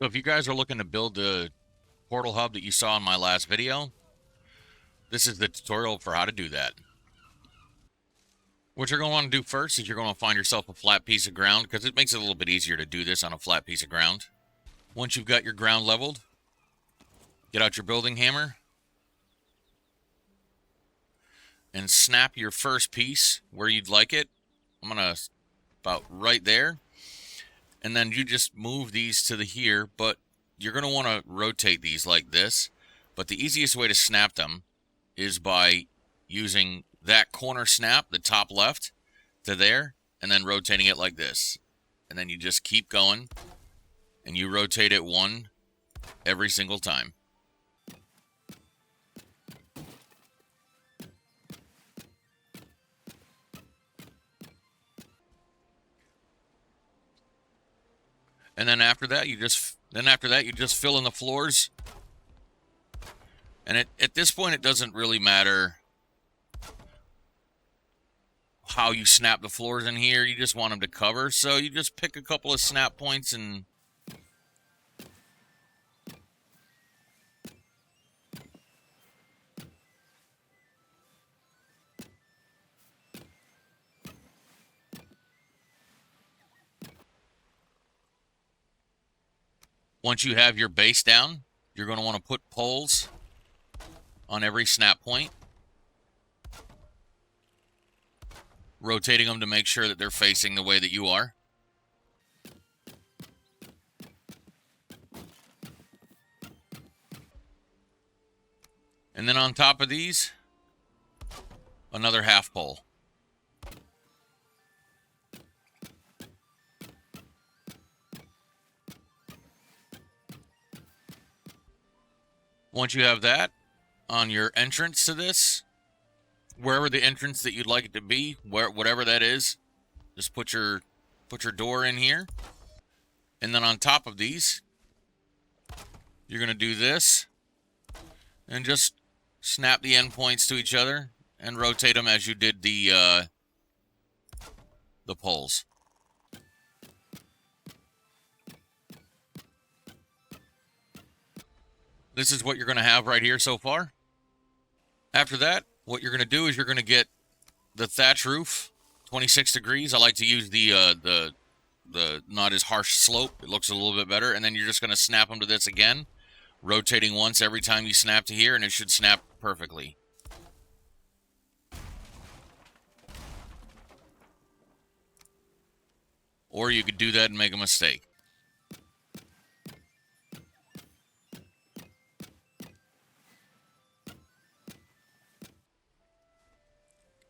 So if you guys are looking to build the portal hub that you saw in my last video, this is the tutorial for how to do that. What you're going to want to do first is you're going to find yourself a flat piece of ground, because it makes it a little bit easier to do this on a flat piece of ground. Once you've got your ground leveled, get out your building hammer and snap your first piece where you'd like it. I'm going to about right there. And then you just move these to the here, but you're going to want to rotate these like this. But the easiest way to snap them is by using that corner snap, the top left, to there, and then rotating it like this. And then you just keep going, and you rotate it one every single time. And then after that, you just fill in the floors. And at this point, it doesn't really matter how you snap the floors in here. You just want them to cover. So you just pick a couple of snap points and once you have your base down, you're going to want to put poles on every snap point, rotating them to make sure that they're facing the way that you are. And then on top of these, another half pole. Once you have that on your entrance to this, wherever the entrance that you'd like it to be, whatever that is, just put your door in here. And then on top of these, you're going to do this and just snap the endpoints to each other and rotate them as you did the poles. This is what you're going to have right here so far. After that, what you're going to do is you're going to get the thatch roof, 26 degrees. I like to use the not as harsh slope. It looks a little bit better. And then you're just going to snap them to this again, rotating once every time you snap to here, and it should snap perfectly. Or you could do that and make a mistake.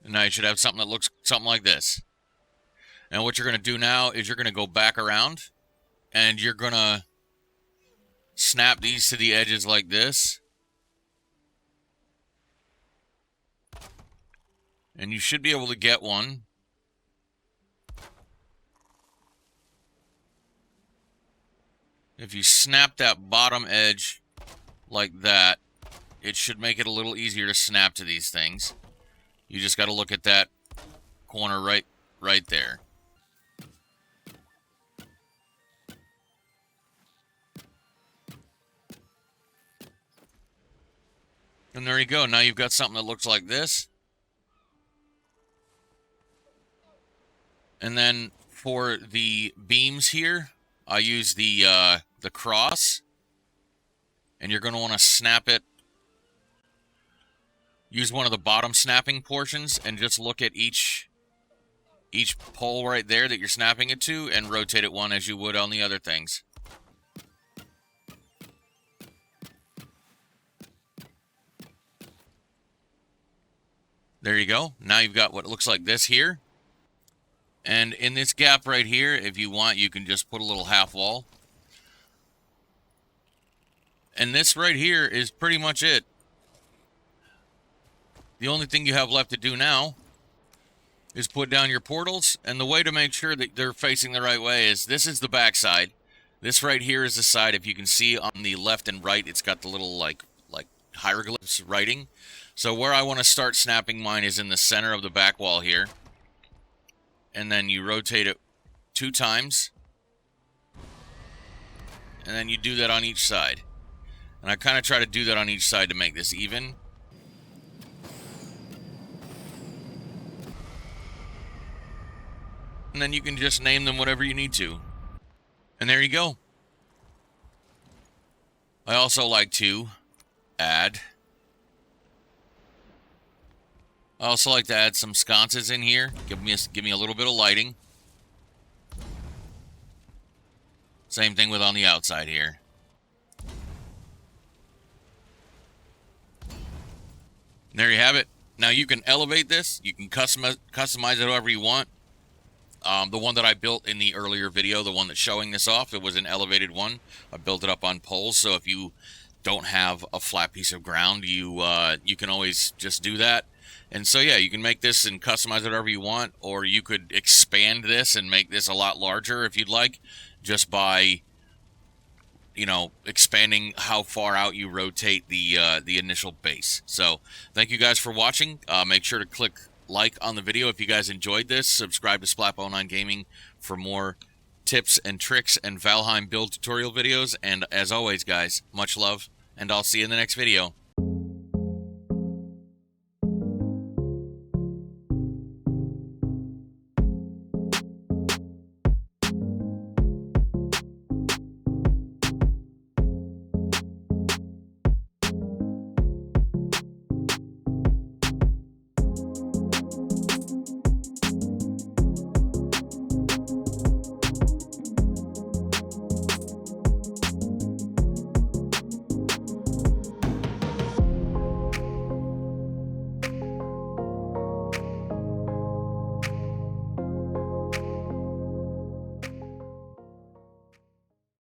Now you should have something that looks something like this. And what you're going to do now is you're going to go back around and you're going to snap these to the edges like this. And you should be able to get one. If you snap that bottom edge like that, it should make it a little easier to snap to these things. You just got to look at that corner right there. And there you go. Now you've got something that looks like this. And then for the beams here, I use the cross. And you're going to want to snap it. Use one of the bottom snapping portions and just look at each pole right there that you're snapping it to and rotate it one as you would on the other things. There you go. Now you've got what looks like this here. And in this gap right here, if you want, you can just put a little half wall. And this right here is pretty much it. The only thing you have left to do now is put down your portals, and the way to make sure that they're facing the right way is this is the back side. This right here is the side. If you can see on the left and right, it's got the little like hieroglyphs writing. So where I want to start snapping mine is in the center of the back wall here. And then you rotate it 2 times. and then you do that on each side. And I kind of try to do that on each side to make this even. And then you can just name them whatever you need to. And there you go. I also like to add... I also like to add some sconces in here. Give me a little bit of lighting. Same thing with on the outside here. And there you have it. Now you can elevate this. You can customize it however you want. The one that I built in the earlier video, the one that's showing this off, it was an elevated one. I built it up on poles, so if you don't have a flat piece of ground, you can always just do that. And so yeah, you can make this and customize it however you want, or you could expand this and make this a lot larger if you'd like, just by, you know, expanding how far out you rotate the initial base. So thank you guys for watching. Make sure to click like on the video if you guys enjoyed this. Subscribe to Splappa09Gaming for more tips and tricks and Valheim build tutorial videos. And as always, guys, much love, and I'll see you in the next video.